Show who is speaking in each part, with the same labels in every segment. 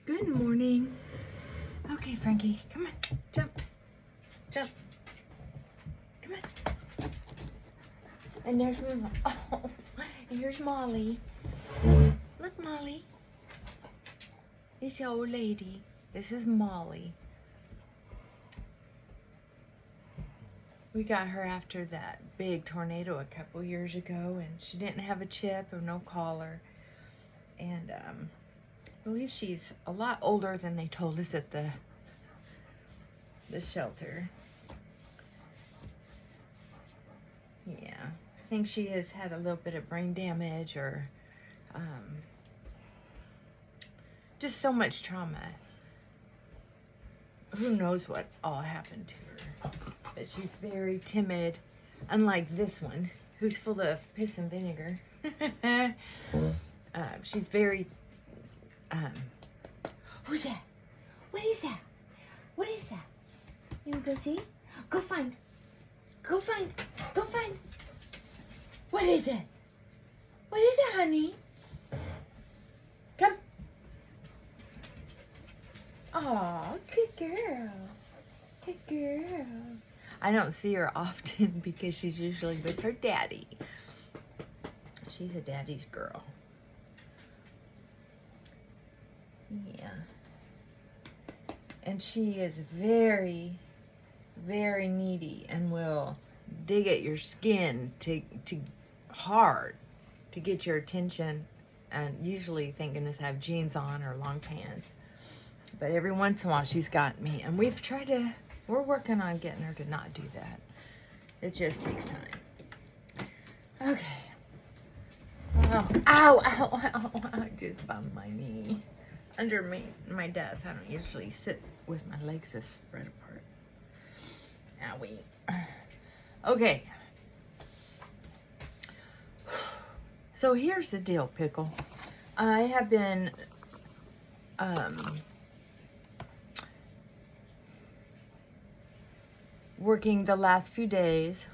Speaker 1: Good morning. Okay, Frankie, come on, jump, jump. Come on. And there's my oh, and here's Molly. Look, Molly. This old lady. This is Molly. We got her after that big tornado a couple years ago, and she didn't have a chip or no collar. And I believe she's a lot older than they told us at the shelter. Yeah, I think she has had a little bit of brain damage or just so much trauma. Who knows what all happened to her. But she's very timid, unlike this one, who's full of piss and vinegar. She's very, who's that? What is that? What is that? You wanna go see? Go find. Go find. Go find. What is it? What is it, honey? Come. Aw, good girl. Good girl. I don't see her often because she's usually with her daddy. She's a daddy's girl. Yeah. And she is very, very needy and will dig at your skin to hard to get your attention, and usually thank goodness I have jeans on or long pants. But every once in a while she's got me, and we're working on getting her to not do that. It just takes time. Okay. Oh, ow, ow, ow, I just bumped my knee. Under my desk, I don't usually sit with my legs this spread apart. Owie. Okay. So here's the deal, Pickle. I have been working the last few days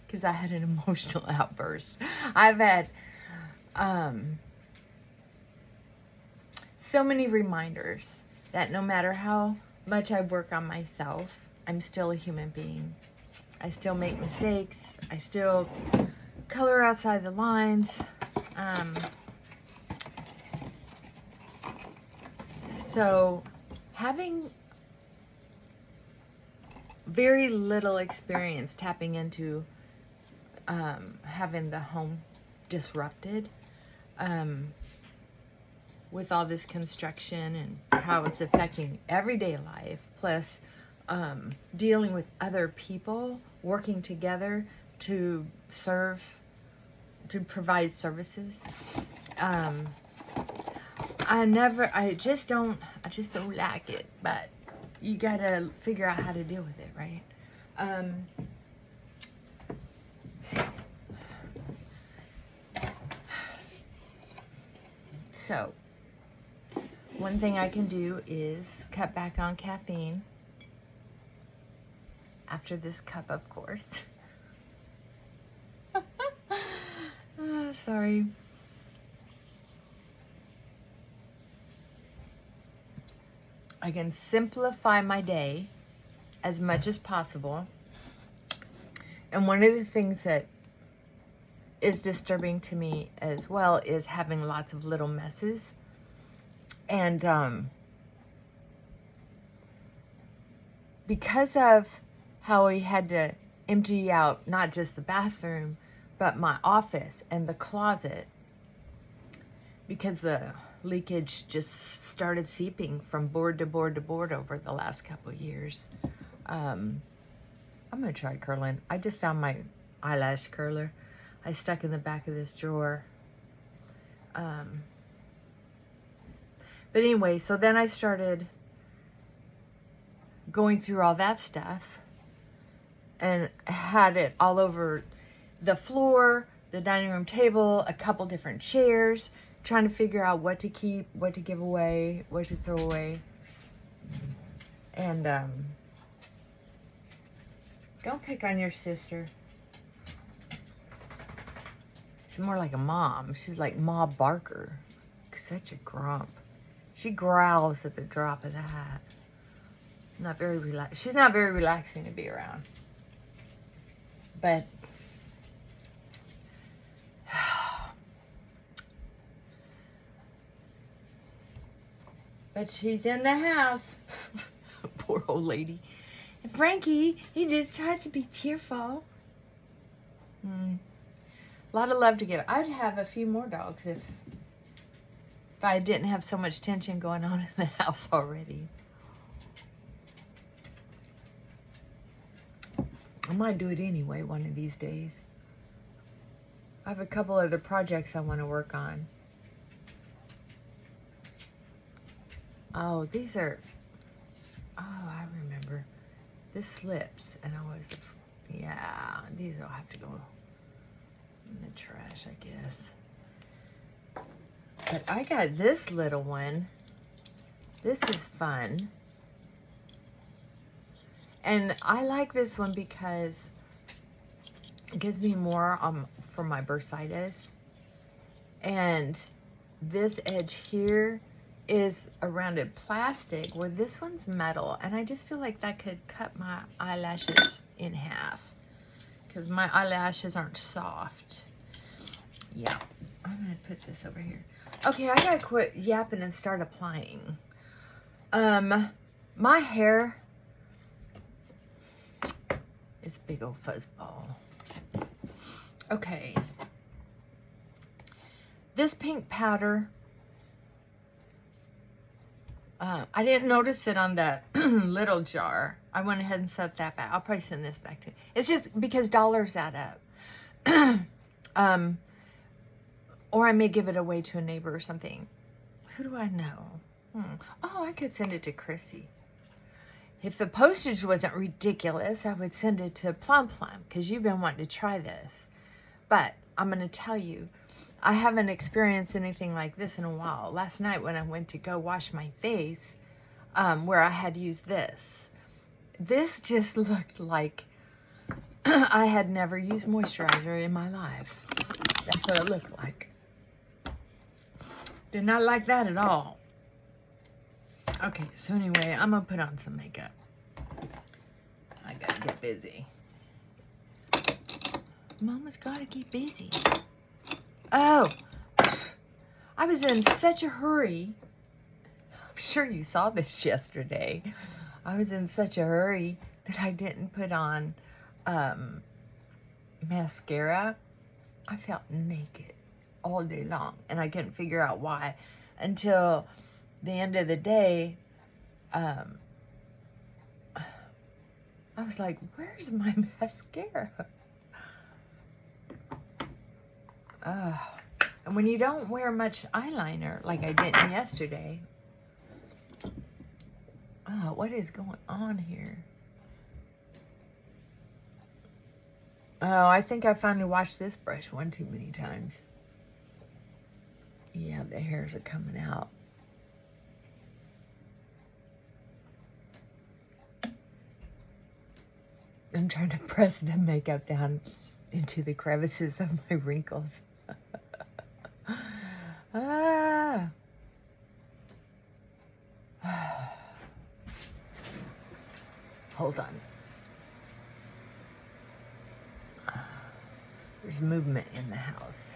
Speaker 1: because I had an emotional outburst. I've had so many reminders that no matter how much I work on myself, I'm still a human being. I still make mistakes. I still color outside the lines. So having very little experience tapping into having the home disrupted with all this construction and how it's affecting everyday life, plus dealing with other people working together to provide services. I just don't like it, but you gotta figure out how to deal with it, right? So one thing I can do is cut back on caffeine after this cup, of course. Sorry. I can simplify my day as much as possible. And one of the things that is disturbing to me as well is having lots of little messes. And because of how we had to empty out not just the bathroom, but my office and the closet, because the leakage just started seeping from board to board to board over the last couple of years. I'm gonna try curling. I just found my eyelash curler. I stuck in the back of this drawer. But anyway, so then I started going through all that stuff and had it all over the floor, the dining room table, a couple different chairs, trying to figure out what to keep, what to give away, what to throw away. And don't pick on your sister. She's more like a mom. She's like Ma Barker. Such a grump. She growls at the drop of the hat. Not very relaxed. She's not very relaxing to be around. But she's in the house. Poor old lady. And Frankie, he just tries to be cheerful. A lot of love to give. I'd have a few more dogs if I didn't have so much tension going on in the house already. I might do it anyway one of these days. I have a couple other projects I want to work on. Oh, these are... Oh, I remember. This slips, and I was... Yeah, these will have to go in the trash, I guess. But I got this little one. This is fun. And I like this one because it gives me more for my bursitis. And this edge here is a rounded plastic where this one's metal. And I just feel like that could cut my eyelashes in half because my eyelashes aren't soft. Yeah, I'm going to put this over here. Okay, I got to quit yapping and start applying. My hair... It's a big old fuzzball. Okay. This pink powder, I didn't notice it on that little jar. I went ahead and set that back. I'll probably send this back to you. It's just because dollars add up. Or I may give it away to a neighbor or something. Who do I know? Oh, I could send it to Chrissy. If the postage wasn't ridiculous, I would send it to Plum Plum because you've been wanting to try this. But I'm going to tell you, I haven't experienced anything like this in a while. Last night when I went to go wash my face, where I had used this just looked like I had never used moisturizer in my life. That's what it looked like. Did not like that at all. Okay, so anyway, I'm going to put on some makeup. I got to get busy. Mama's got to get busy. Oh, I was in such a hurry. I'm sure you saw this yesterday. I was in such a hurry that I didn't put on mascara. I felt naked all day long, and I couldn't figure out why until the end of the day. I was like, where's my mascara? And when you don't wear much eyeliner, like I didn't yesterday, what is going on here? Oh, I think I finally washed this brush one too many times. Yeah, the hairs are coming out. I'm trying to press the makeup down into the crevices of my wrinkles. Hold on. There's movement in the house.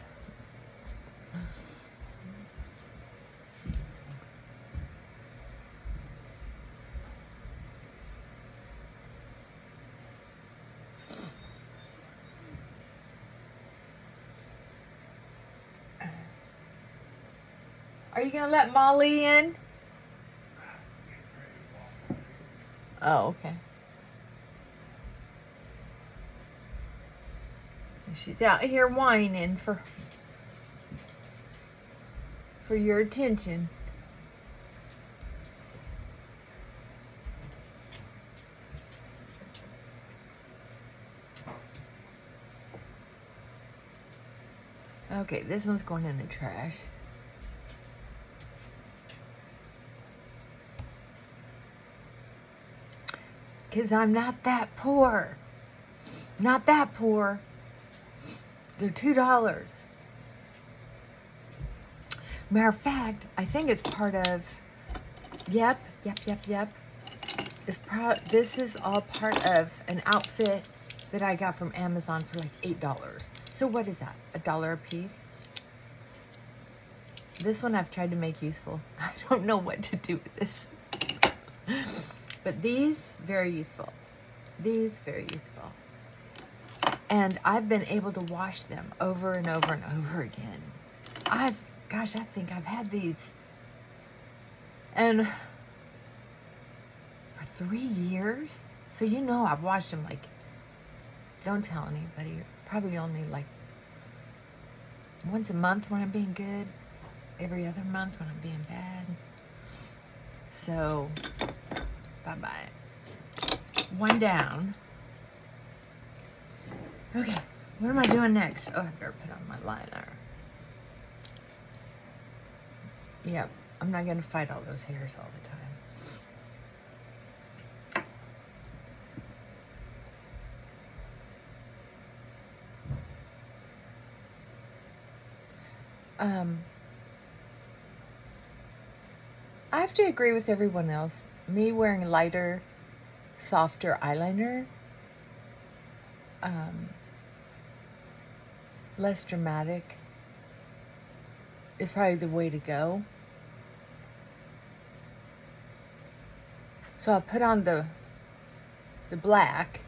Speaker 1: Are you gonna let Molly in? Oh, okay. She's out here whining for your attention. Okay, this one's going in the trash. Because I'm not that poor. Not that poor. They're $2. Matter of fact, I think it's part of Yep. This is all part of an outfit that I got from Amazon for like $8. So what is that? $1 a piece? This one I've tried to make useful. I don't know what to do with this. But these, very useful. These, very useful. And I've been able to wash them over and over and over again. I think I've had these. And for 3 years. So you know I've washed them like, don't tell anybody, probably only like once a month when I'm being good, every other month when I'm being bad. So, bye-bye. One down. Okay, what am I doing next? Oh, I better put on my liner. Yep, I'm not gonna fight all those hairs all the time. I have to agree with everyone else. Me wearing lighter, softer eyeliner, less dramatic, is probably the way to go. So I'll put on the black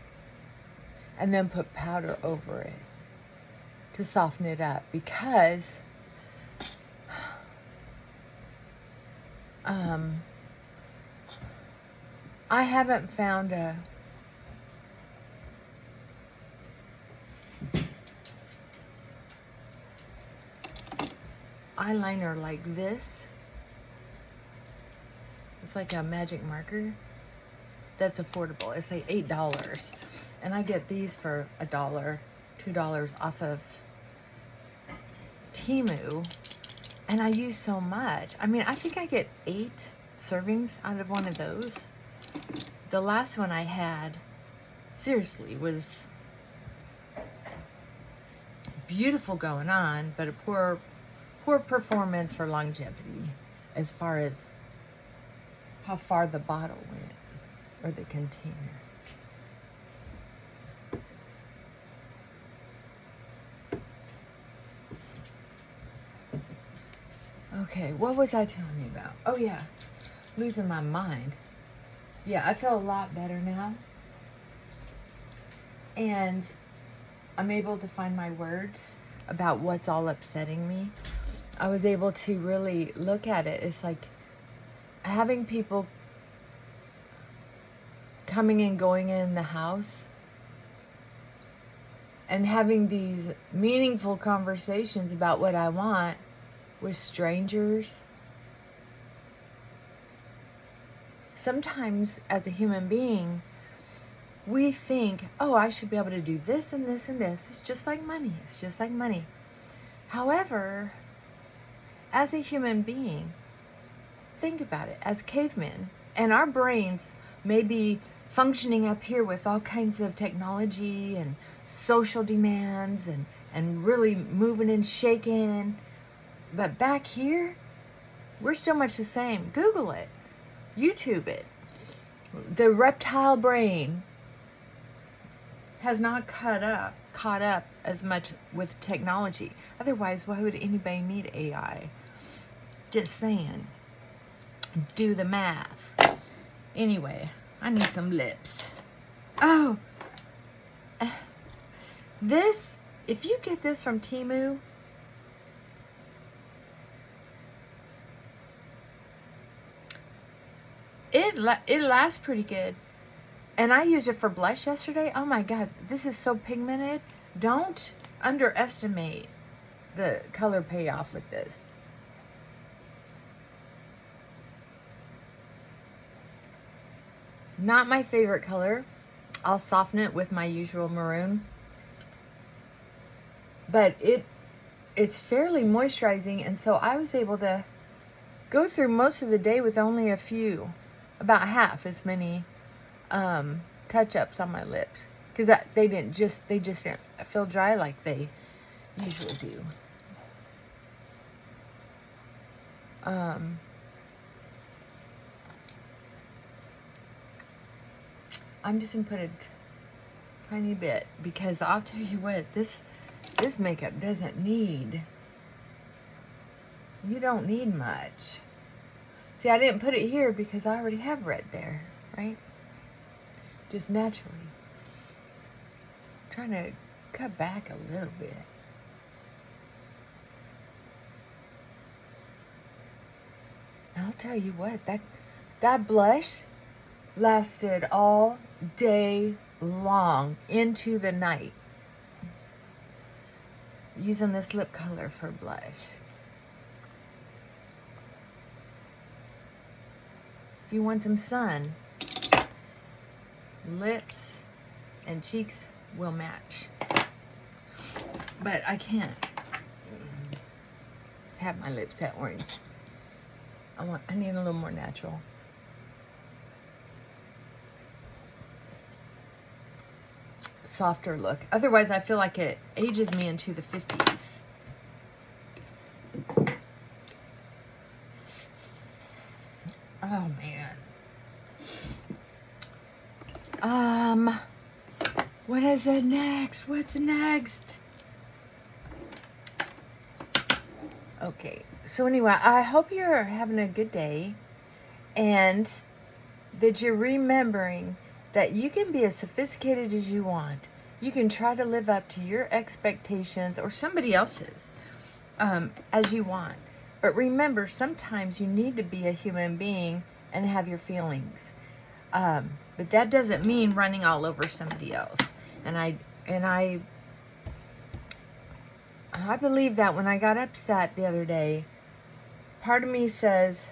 Speaker 1: and then put powder over it to soften it up, because I haven't found a eyeliner like this. It's like a magic marker that's affordable. It's like $8, and I get these for $1, $2 off of Temu, and I use so much. I mean, I think I get 8 servings out of one of those. The last one I had, seriously, was beautiful going on, but a poor performance for longevity as far as how far the bottle went, or the container. Okay, what was I telling you about? Oh yeah, losing my mind. Yeah, I feel a lot better now. And I'm able to find my words about what's all upsetting me. I was able to really look at it. It's like having people coming and going in the house and having these meaningful conversations about what I want with strangers. Sometimes as a human being, we think, oh, I should be able to do this and this and this. It's just like money. It's just like money. However, as a human being, think about it, as cavemen, and our brains may be functioning up here with all kinds of technology and social demands and really moving and shaking. But back here, we're still much the same. Google it. YouTube it. The reptile brain has not caught up as much with technology. Otherwise, why would anybody need AI? Just saying. Do the math. Anyway, I need some lips. Oh, this, if you get this from Temu, it lasts pretty good. And I used it for blush yesterday. Oh my God, this is so pigmented. Don't underestimate the color payoff with this. Not my favorite color. I'll soften it with my usual maroon. But it's fairly moisturizing, and so I was able to go through most of the day with only a few, about half as many touch-ups on my lips, because they just didn't feel dry like they usually do. I'm just going to put a tiny bit, because I'll tell you what, this makeup doesn't need, you don't need much. See, I didn't put it here because I already have red there, right? Just naturally. I'm trying to cut back a little bit. I'll tell you what, that blush lasted all day long into the night. Using this lip color for blush. If you want some sun, lips and cheeks will match. But I can't have my lips that orange. I need a little more natural. Softer look. Otherwise, I feel like it ages me into the 50s. Oh, man. What is it next? What's next? Okay. So anyway, I hope you're having a good day and that you're remembering that you can be as sophisticated as you want. You can try to live up to your expectations or somebody else's as you want. But remember, sometimes you need to be a human being and have your feelings. But that doesn't mean running all over somebody else. And I believe that when I got upset the other day, part of me says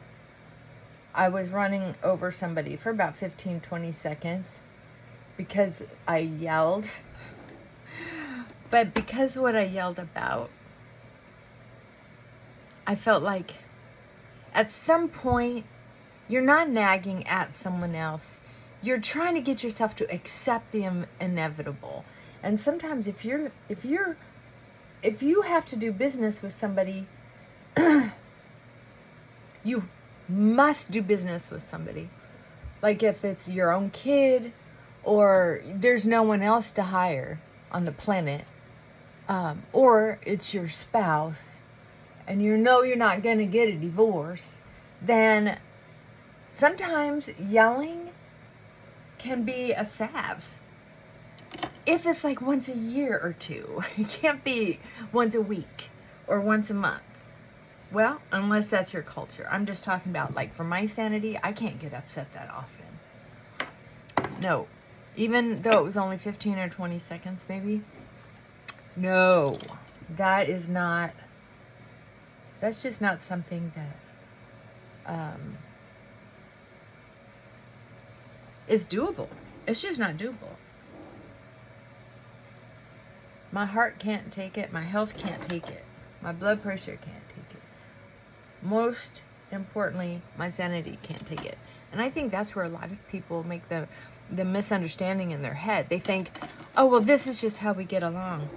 Speaker 1: I was running over somebody for about 15, 20 seconds because I yelled. But because what I yelled about, I felt like at some point you're not nagging at someone else. You're trying to get yourself to accept the inevitable. And sometimes if you have to do business with somebody, you must do business with somebody. Like if it's your own kid or there's no one else to hire on the planet, or it's your spouse and you know you're not going to get a divorce, then sometimes yelling can be a salve. If it's like once a year or two, it can't be once a week or once a month. Well, unless that's your culture. I'm just talking about, like, for my sanity, I can't get upset that often. No. Even though it was only 15 or 20 seconds, maybe. No. That's just not something that is doable. It's just not doable. My heart can't take it. My health can't take it. My blood pressure can't take it. Most importantly, my sanity can't take it. And I think that's where a lot of people make the misunderstanding in their head. They think, oh, well, this is just how we get along.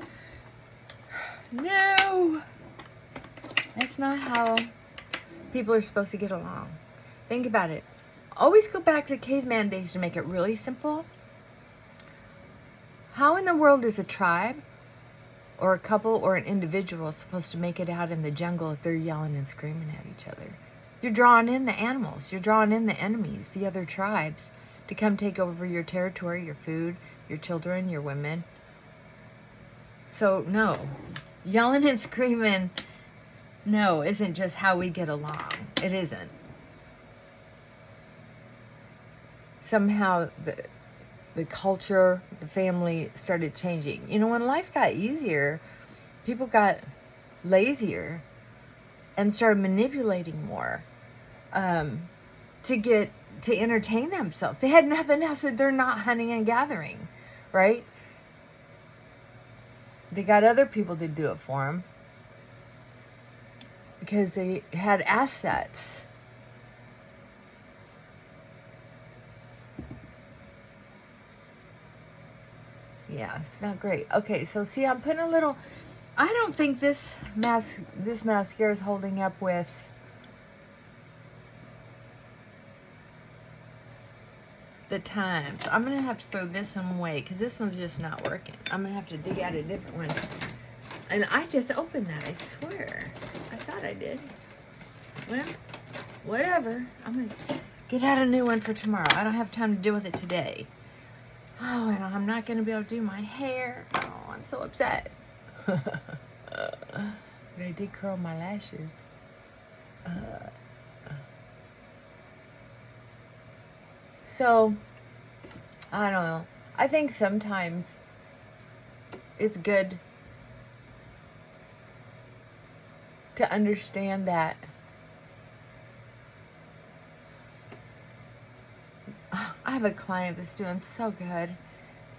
Speaker 1: No! That's not how people are supposed to get along. Think about it. Always go back to caveman days to make it really simple. How in the world is a tribe or a couple or an individual supposed to make it out in the jungle if they're yelling and screaming at each other? You're drawing in the animals. You're drawing in the enemies, the other tribes, to come take over your territory, your food, your children, your women. So, no. Yelling and screaming, no, isn't just how we get along. It isn't. Somehow the culture, the family started changing. You know, when life got easier, people got lazier and started manipulating more to entertain themselves. They had nothing else. They're not hunting and gathering, right? They got other people to do it for them because they had assets. Yeah, it's not great. Okay, so see, I'm putting a little. I don't think this mascara is holding up with the time. So I'm going to have to throw this one away because this one's just not working. I'm going to have to dig out a different one. And I just opened that, I swear. I thought I did. Well, whatever. I'm going to get out a new one for tomorrow. I don't have time to deal with it today. Oh, and I'm not going to be able to do my hair. Oh, I'm so upset. But I did curl my lashes. So, I don't know. I think sometimes it's good to understand that I have a client that's doing so good.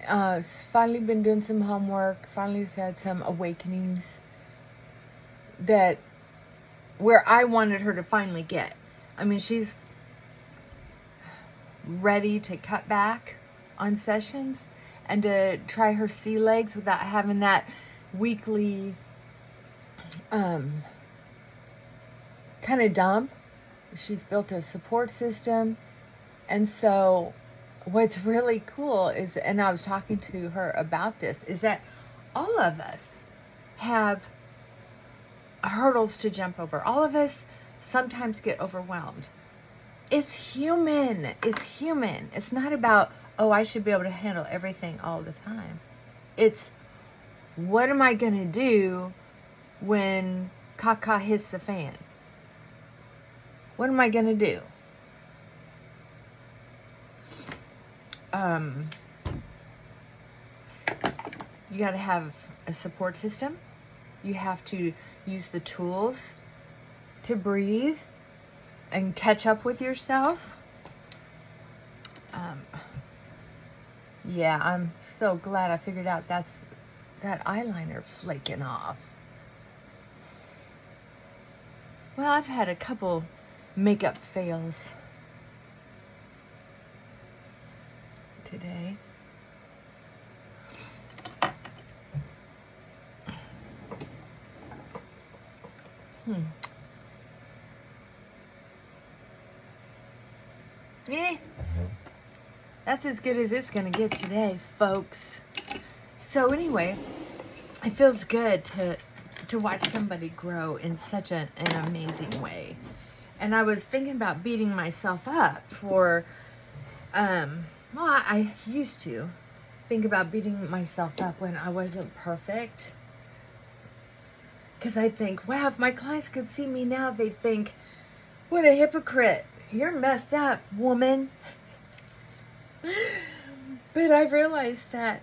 Speaker 1: Finally been doing some homework. Finally has had some awakenings that where I wanted her to finally get. I mean, she's ready to cut back on sessions and to try her sea legs without having that weekly kind of dump. She's built a support system. And so what's really cool is, and I was talking to her about this, is that all of us have hurdles to jump over. All of us sometimes get overwhelmed. It's human. It's human. It's not about, oh, I should be able to handle everything all the time. It's, what am I going to do when caca hits the fan? What am I going to do? You got to have a support system. You have to use the tools to breathe and catch up with yourself. Yeah, I'm so glad I figured out that's that eyeliner flaking off. Well, I've had a couple makeup fails today. Yeah, that's as good as it's gonna get today, folks. So anyway, it feels good to watch somebody grow in such an amazing way. And I was thinking about beating myself up for, well, I used to think about beating myself up when I wasn't perfect. Because I think, wow, if my clients could see me now, they'd think, what a hypocrite. You're messed up, woman. But I realized that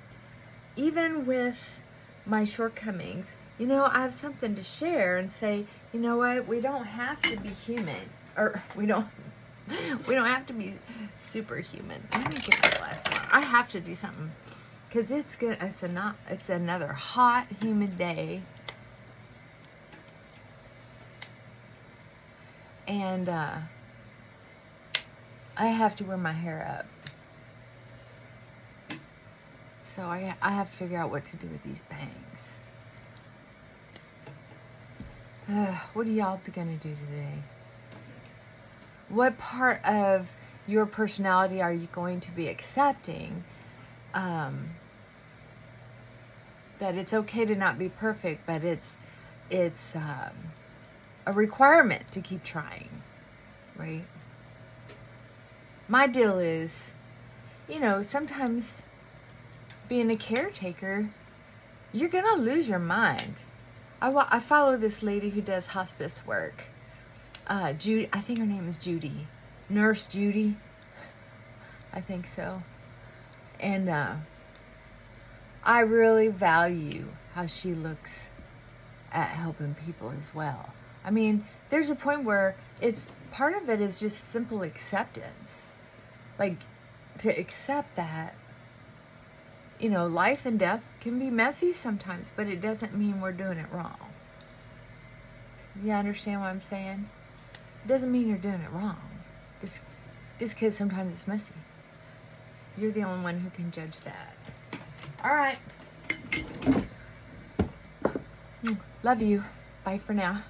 Speaker 1: even with my shortcomings, you know, I have something to share and say, you know what, we don't have to be human. Or we don't have to be superhuman. Let me get my glass on. I have to do something. Because it's good. It's another hot, humid day. And I have to wear my hair up. So I have to figure out what to do with these bangs. What are y'all gonna do today? What part of your personality are you going to be accepting? That it's okay to not be perfect, but it's a requirement to keep trying, right? My deal is, you know, sometimes being a caretaker, you're gonna lose your mind. I follow this lady who does hospice work. Judy, I think her name is Judy. Nurse Judy. I think so. And I really value how she looks at helping people as well. I mean, there's a point where it's part of it is just simple acceptance. Like, to accept that, you know, life and death can be messy sometimes, but it doesn't mean we're doing it wrong. You understand what I'm saying? It doesn't mean you're doing it wrong. Just because sometimes it's messy. You're the only one who can judge that. All right. Love you. Bye for now.